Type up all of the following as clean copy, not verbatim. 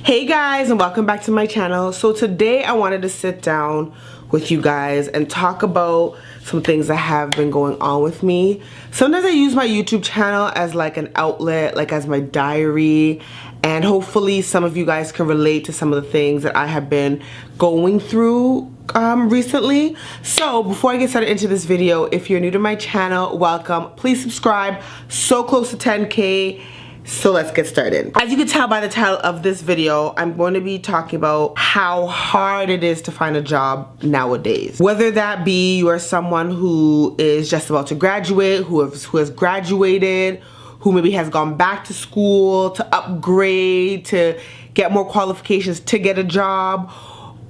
Hey guys, and welcome back to my channel. So today I wanted to sit down with you guys and talk about some things that have been going on with me. Sometimes I use my YouTube channel as like an outlet, like as my diary, and hopefully some of you guys can relate to some of the things that I have been going through recently. So before I get started into this video, if you're new to my channel, welcome. Please subscribe. So close to 10K. So let's get started. As you can tell by the title of this video, I'm going to be talking about how hard it is to find a job nowadays. Whether that be you are someone who is just about to graduate, who has graduated, who maybe has gone back to school to upgrade, to get more qualifications to get a job,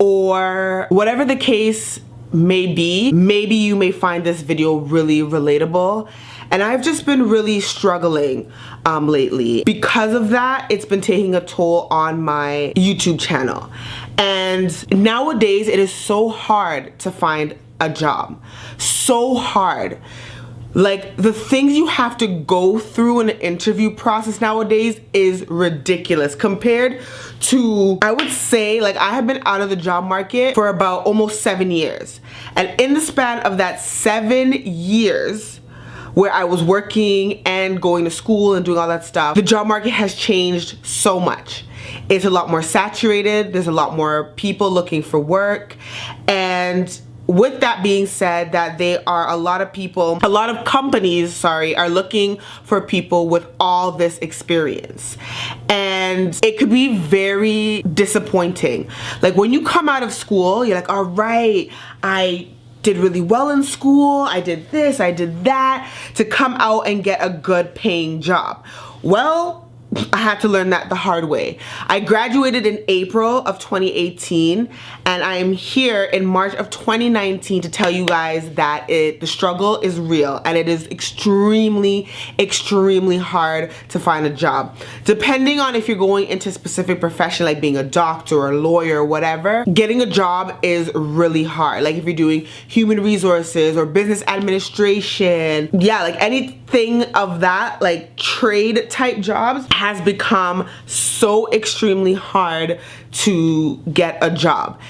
or whatever the case may be, maybe you may find this video really relatable. And I've just been really struggling lately. Because of that, it's been taking a toll on my YouTube channel. And nowadays, it is so hard to find a job. So hard. Like, the things you have to go through in the interview process nowadays is ridiculous compared to, I would say, like, I have been out of the job market for about almost 7 years. And in the span of that 7 years, where I was working and going to school and doing all that stuff, the job market has changed so much. It's a lot more saturated. There's a lot more people looking for work. And with that being said, that they are a lot of companies, are looking for people with all this experience. And it could be very disappointing. Like when you come out of school, you're like, all right, I did really well in school, I did this, I did that, to come out and get a good paying job. Well, I had to learn that the hard way. I graduated in April of 2018, and I am here in March of 2019 to tell you guys that the struggle is real, and it is extremely, extremely hard to find a job. Depending on if you're going into a specific profession, like being a doctor or a lawyer or whatever, getting a job is really hard. Like if you're doing human resources or business administration, yeah, like anything of that, like trade type jobs, has become so extremely hard to get a job.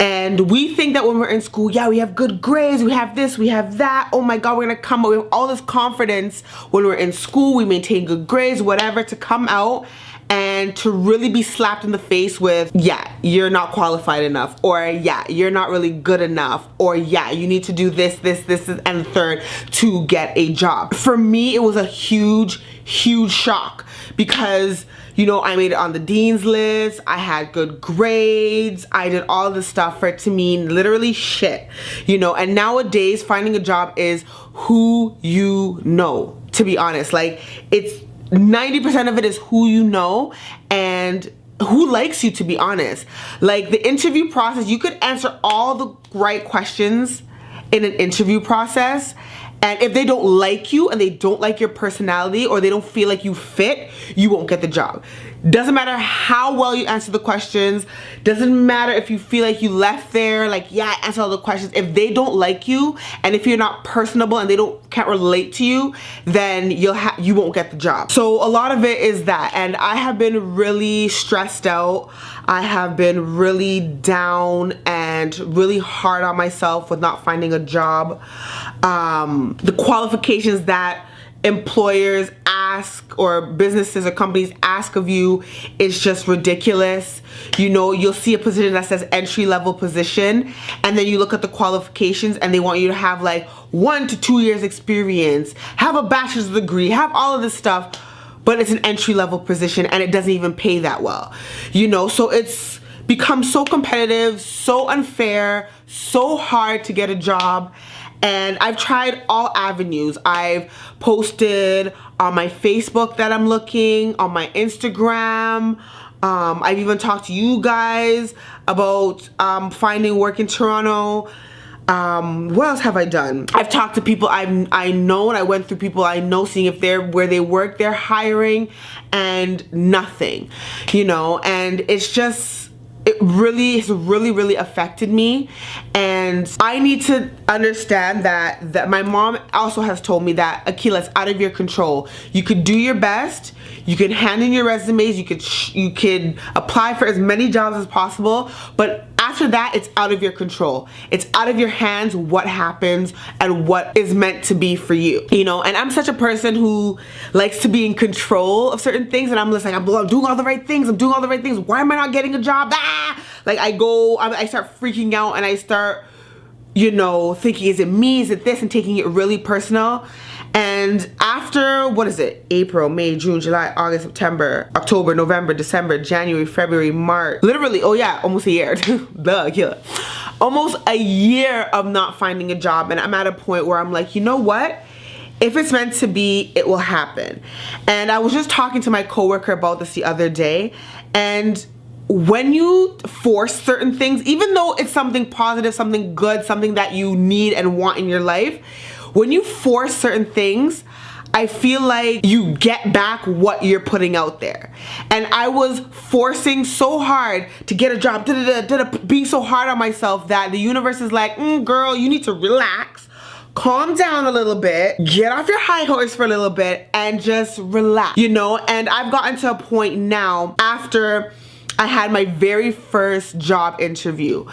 And we think that when we're in school, yeah, we have good grades, we have this, we have that, oh my god, we're gonna come out, we have all this confidence when we're in school, we maintain good grades, whatever, to come out and to really be slapped in the face with, yeah, you're not qualified enough, or yeah, you're not really good enough, or yeah, you need to do this, and the third to get a job. For me, it was a huge, huge shock because, you know, I made it on the dean's list, I had good grades, I did all this stuff for it to mean literally shit, you know. And nowadays, finding a job is who you know, to be honest. Like, it's 90% of it is who you know and who likes you, to be honest. Like the interview process, you could answer all the right questions in an interview process, and if they don't like you and they don't like your personality or they don't feel like you fit, you won't get the job. Doesn't matter how well you answer the questions. Doesn't matter if you feel like you left there, like, yeah, I answered all the questions. If they don't like you and if you're not personable and they can't relate to you, then you won't get the job. So a lot of it is that, and I have been really stressed out. I have been really down and really hard on myself with not finding a job. The qualifications that employers ask, or businesses or companies ask of you, is just ridiculous. You know, you'll see a position that says entry-level position, and then you look at the qualifications and they want you to have like 1 to 2 years experience, have a bachelor's degree, have all of this stuff, but it's an entry-level position and it doesn't even pay that well, you know. So it's become so competitive, so unfair, so hard to get a job. And I've tried all avenues. I've posted on my Facebook that I'm looking, on my Instagram. I've even talked to you guys about finding work in Toronto. What else have I done? I've talked to people I know, and I went through people I know, seeing if where they work, they're hiring, and nothing, you know. And it's it really has really affected me. And I need to understand that my mom also has told me that, Akila, it's out of your control. You could do your best, you can hand in your resumes, you could apply for as many jobs as possible, but after that, it's out of your control. It's out of your hands what happens and what is meant to be for you, you know? And I'm such a person who likes to be in control of certain things, and I'm just like, I'm doing all the right things, I'm doing all the right things. Why am I not getting a job? Ah! Like I start freaking out, and I start, you know, thinking, is it me? Is it this? And taking it really personal. And after, what is it? April, May, June, July, August, September, October, November, December, January, February, March. Literally, oh yeah, almost a year. Duh, killer. Almost a year of not finding a job. And I'm at a point where I'm like, you know what? If it's meant to be, it will happen. And I was just talking to my coworker about this the other day. And when you force certain things, even though it's something positive, something good, something that you need and want in your life, when you force certain things, I feel like you get back what you're putting out there. And I was forcing so hard to get a job, being so hard on myself that the universe is like, girl, you need to relax, calm down a little bit, get off your high horse for a little bit, and just relax, you know? And I've gotten to a point now after I had my very first job interview,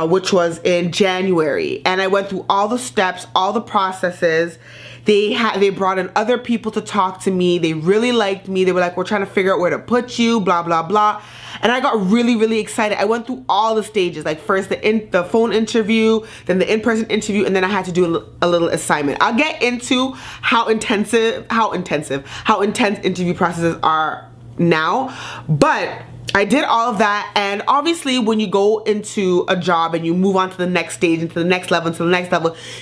which was in January, and I went through all the steps, all the processes. They brought in other people to talk to me. They really liked me. They were like, we're trying to figure out where to put you, blah, blah, blah. And I got really excited. I went through all the stages, like first the phone interview, then the in-person interview, and then I had to do a little assignment. I'll get into how intense interview processes are now, but I did all of that. And obviously when you go into a job and you move on to the next stage, into the next level,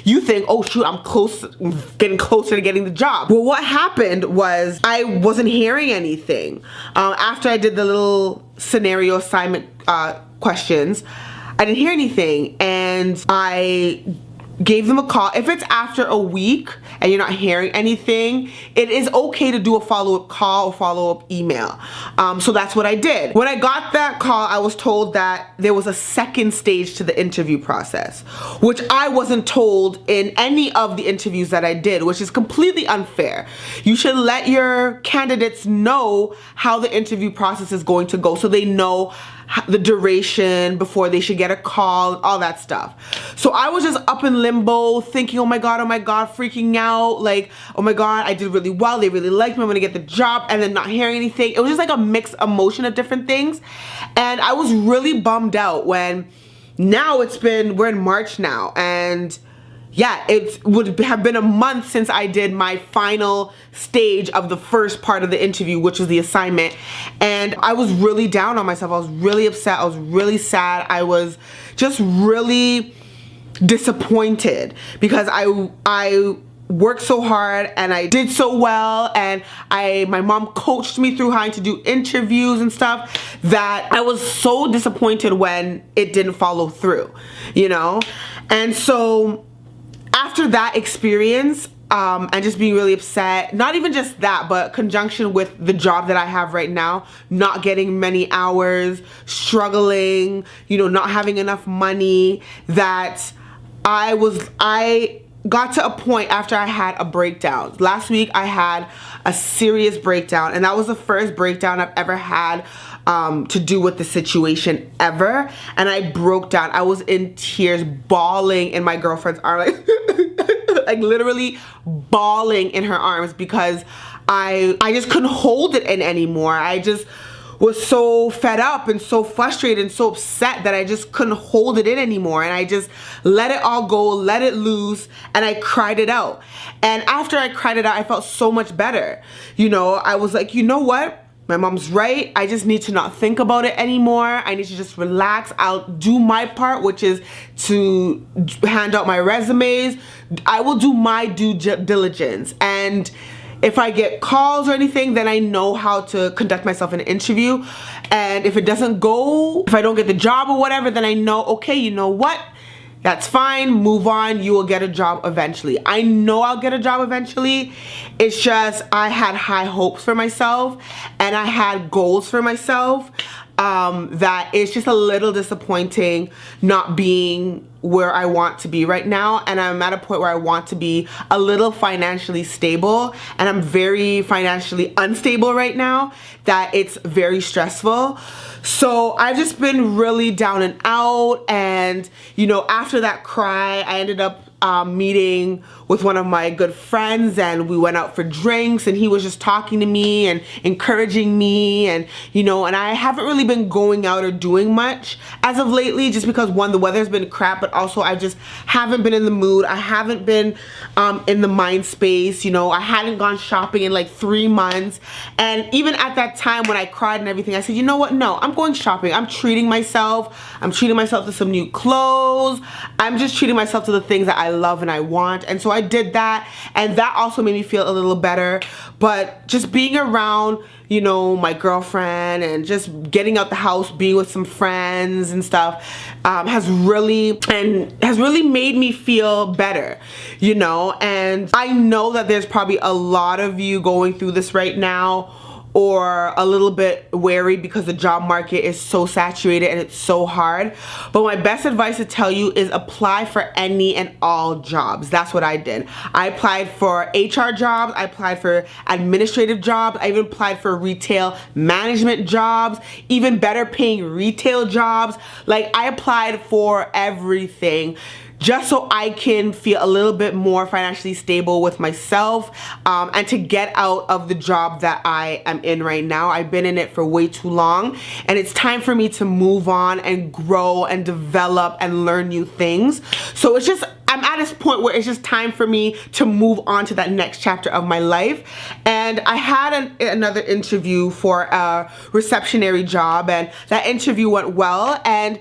you think, oh shoot, I'm getting closer to getting the job. Well, what happened was I wasn't hearing anything. After I did the little scenario assignment questions, I didn't hear anything, and I gave them a call. If it's after a week and you're not hearing anything, it is okay to do a follow-up call or follow-up email. So that's what I did. When I got that call, I was told that there was a second stage to the interview process, which I wasn't told in any of the interviews that I did, which is completely unfair. You should let your candidates know how the interview process is going to go, so they know the duration before they should get a call, all that stuff. So I was just up in limbo thinking, oh my god, freaking out, like, oh my god, I did really well, they really liked me, I'm gonna get the job, and then not hearing anything. It was just like a mixed emotion of different things. And I was really bummed out when now we're in March now, and yeah, it would have been a month since I did my final stage of the first part of the interview, which was the assignment. And I was really down on myself. I was really upset. I was really sad. I was just really disappointed because I worked so hard and I did so well, and my mom coached me through how to do interviews and stuff, that I was so disappointed when it didn't follow through, you know? And so after that experience, and just being really upset, not even just that, but conjunction with the job that I have right now, not getting many hours, struggling, you know, not having enough money, that I got to a point after I had a breakdown. Last week I had a serious breakdown, and that was the first breakdown I've ever had to do with the situation ever. And I broke down. I was in tears, bawling in my girlfriend's arm, like literally bawling in her arms, because I just couldn't hold it in anymore. I just was so fed up and so frustrated and so upset that I just couldn't hold it in anymore. And I just let it all go, let it loose, and I cried it out. And after I cried it out, I felt so much better. You know, I was like, you know what? My mom's right. I just need to not think about it anymore. I need to just relax. I'll do my part, which is to hand out my resumes. I will do my due diligence. And if I get calls or anything, then I know how to conduct myself in an interview. And if it doesn't go, if I don't get the job or whatever, then I know, okay, you know what? That's fine, move on, you will get a job eventually. I know I'll get a job eventually. It's just I had high hopes for myself and I had goals for myself. that it's just a little disappointing not being where I want to be right now, and I'm at a point where I want to be a little financially stable, and I'm very financially unstable right now, that it's very stressful. So I've just been really down and out, and you know, after that cry, I ended up meeting with one of my good friends, and we went out for drinks, and he was just talking to me and encouraging me, and you know, and I haven't really been going out or doing much as of lately, just because one, the weather's been crap, but also I just haven't been in the mood. I haven't been in the mind space, you know. I hadn't gone shopping in like 3 months, and even at that time when I cried and everything, I said, you know what, no, I'm going shopping. I'm treating myself. I'm treating myself to some new clothes. I'm just treating myself to the things that I love and I want. And so I did that, and that also made me feel a little better. But just being around, you know, my girlfriend and just getting out the house, being with some friends and stuff, has really made me feel better, you know. And I know that there's probably a lot of you going through this right now, or a little bit wary because the job market is so saturated and it's so hard. But my best advice to tell you is apply for any and all jobs. That's what I did. I applied for HR jobs, I applied for administrative jobs, I even applied for retail management jobs, even better paying retail jobs. Like, I applied for everything, just so I can feel a little bit more financially stable with myself, and to get out of the job that I am in right now. I've been in it for way too long, and it's time for me to move on and grow and develop and learn new things. So it's just, I'm at this point where it's just time for me to move on to that next chapter of my life. And I had another interview for a receptionary job, and that interview went well, and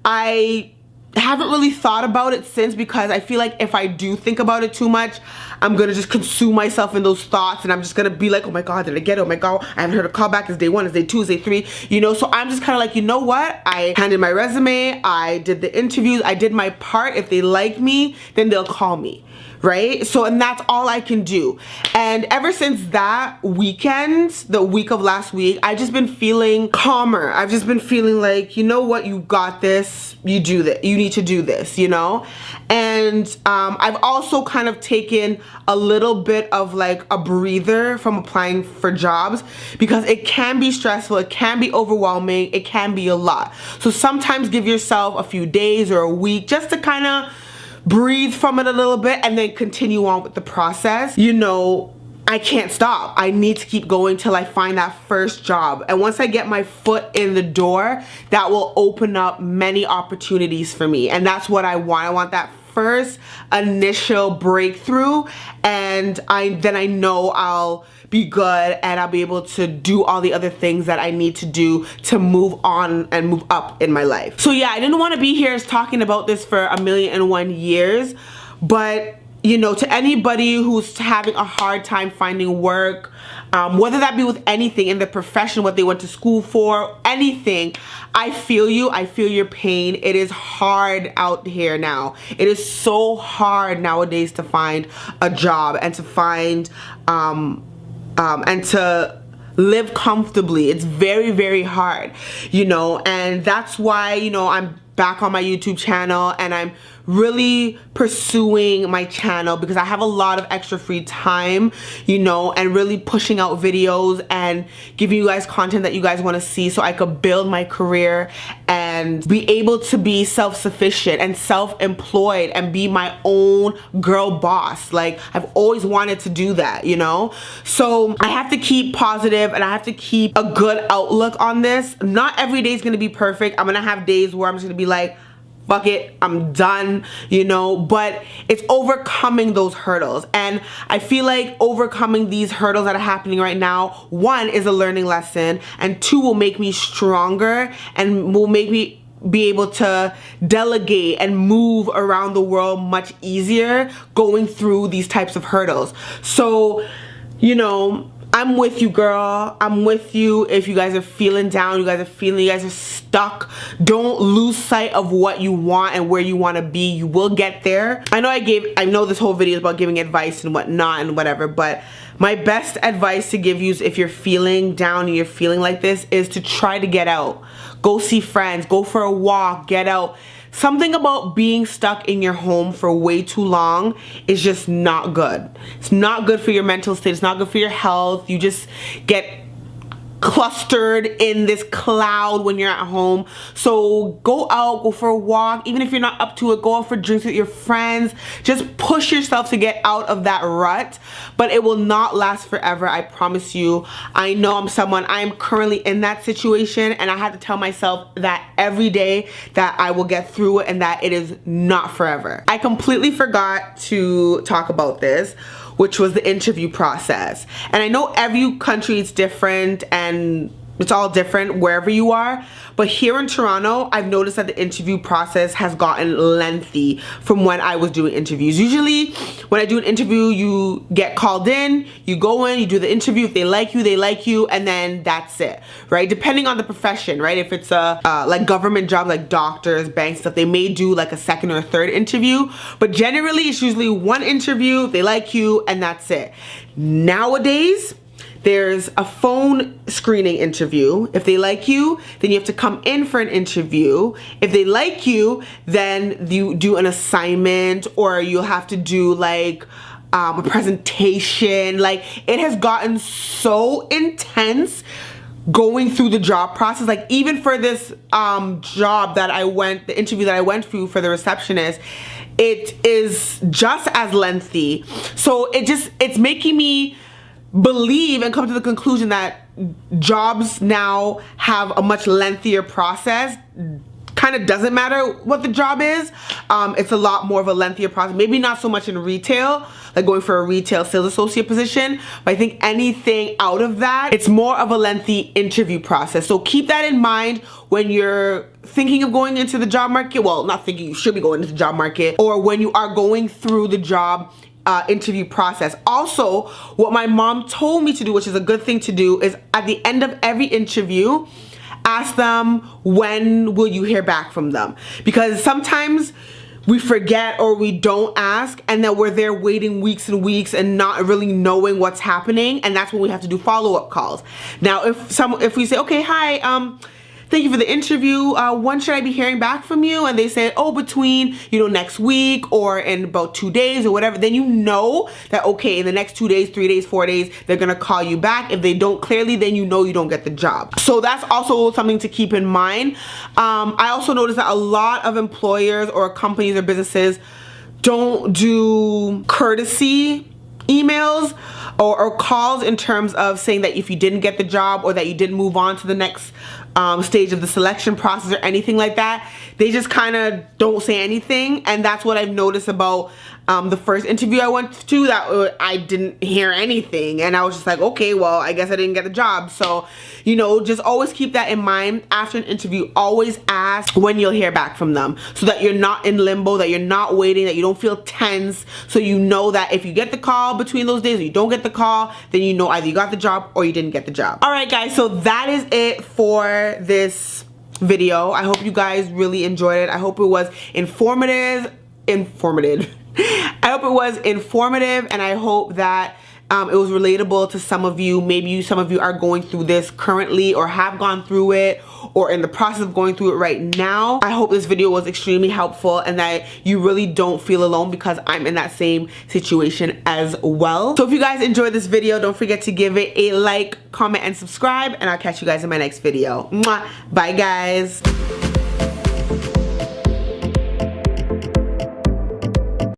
I haven't really thought about it since, because I feel like if I do think about it too much, I'm gonna just consume myself in those thoughts, and I'm just gonna be like, oh my god, did I get it? Oh my god, I haven't heard a call back. Is day 1, is day 2, is day 3, you know? So I'm just kind of like, you know what, I handed my resume, I did the interviews, I did my part. If they like me, then they'll call me, right? So, and that's all I can do. And ever since that weekend, the week of last week, I've just been feeling calmer. I've just been feeling like, you know what, you got this, you do that, you need to do this, you know? And I've also kind of taken a little bit of like a breather from applying for jobs, because it can be stressful, it can be overwhelming, it can be a lot. So sometimes give yourself a few days or a week just to kind of breathe from it a little bit, and then continue on with the process. You know, I can't stop. I need to keep going till I find that first job. And once I get my foot in the door, that will open up many opportunities for me. And that's what I want. I want that first initial breakthrough, and then I know I'll be good, and I'll be able to do all the other things that I need to do to move on and move up in my life. So yeah, I didn't want to be here talking about this for 1,000,001 years, but you know, to anybody who's having a hard time finding work, whether that be with anything in the profession, what they went to school for, anything, I feel you. I feel your pain. It is hard out here now. It is so hard nowadays to find a job and to find and to live comfortably. It's very, very hard, you know, and that's why, you know, I'm back on my YouTube channel, and I'm really pursuing my channel because I have a lot of extra free time, you know, and really pushing out videos and giving you guys content that you guys want to see, so I could build my career and be able to be self-sufficient and self-employed and be my own girl boss. Like, I've always wanted to do that, you know? So I have to keep positive, and I have to keep a good outlook on this. Not every day is going to be perfect. I'm going to have days where I'm just going to be like, fuck it, I'm done, you know, but it's overcoming those hurdles. And I feel like overcoming these hurdles that are happening right now, 1, is a learning lesson, and 2, will make me stronger and will make me be able to delegate and move around the world much easier going through these types of hurdles. So, you know, I'm with you, girl. I'm with you. If you guys are feeling down, you guys are stuck, don't lose sight of what you want and where you want to be. You will get there. I know this whole video is about giving advice and whatnot and whatever, but my best advice to give you is, if you're feeling down and you're feeling like this, is to try to get out. go see friends, go for a walk, get out. Something about being stuck in your home for way too long is just not good. It's not good for your mental state. It's not good for your health. You just get clustered in this cloud when you're at home. So go out, go for a walk. Even if you're not up to it, go out for drinks with your friends. Just push yourself to get out of that rut, but it will not last forever, I promise you. I know I'm currently in that situation, and I had to tell myself that every day that I will get through it and that it is not forever. I completely forgot to talk about this, which was the interview process. And I know every country is different and it's all different wherever you are, but here in Toronto, I've noticed that the interview process has gotten lengthy from when I was doing interviews. Usually when I do an interview, you get called in, you go in, you do the interview. If they like you, they like you, and then that's it, right? Depending on the profession, right? If it's a like government job, like doctors, banks, stuff, they may do like a second or a third interview, but generally it's usually one interview, they like you, and that's it. Nowadays, there's a phone screening interview. If they like you, then you have to come in for an interview. If they like you, then you do an assignment, or you'll have to do like a presentation. Like, it has gotten so intense going through the job process. Like, even for this job that the interview that I went through for the receptionist, it is just as lengthy. So it's making me believe and come to the conclusion that jobs now have a much lengthier process. Kind of doesn't matter what the job is. It's a lot more of a lengthier process. Maybe not so much in retail, like going for a retail sales associate position, but I think anything out of that, it's more of a lengthy interview process. So keep that in mind when you're thinking of going into the job market. Well, not thinking, you should be going into the job market, or when you are going through the job interview process. Also, what my mom told me to do, which is a good thing to do, is at the end of every interview, ask them, when will you hear back from them? Because sometimes we forget or we don't ask, and then we're there waiting weeks and weeks and not really knowing what's happening, and that's when we have to do follow-up calls. Now, if we say, okay, hi, thank you for the interview, when should I be hearing back from you? And they say, oh, between, next week or in about 2 days or whatever, then you know that, okay, in the next 2 days, 3 days, 4 days, they're gonna call you back. If they don't clearly, then you know you don't get the job. So that's also something to keep in mind. I also noticed that a lot of employers or companies or businesses don't do courtesy emails or calls in terms of saying that if you didn't get the job or that you didn't move on to the next stage of the selection process or anything like that. They just kind of don't say anything, and that's what I've noticed about the first interview I went to, that I didn't hear anything, and I was just like, okay, well, I guess I didn't get the job. So, just always keep that in mind. After an interview, always ask when you'll hear back from them, so that you're not in limbo, that you're not waiting, that you don't feel tense, so you know that if you get the call between those days or you don't get the call, then you know either you got the job or you didn't get the job. All right, guys, so that is it for this video. I hope you guys really enjoyed it. I hope it was informative. I hope it was informative, and I hope that it was relatable to some of you. Maybe some of you are going through this currently, or have gone through it, or in the process of going through it right now. I hope this video was extremely helpful and that you really don't feel alone, because I'm in that same situation as well. So if you guys enjoyed this video, don't forget to give it a like, comment, and subscribe, and I'll catch you guys in my next video. Mwah. Bye, guys.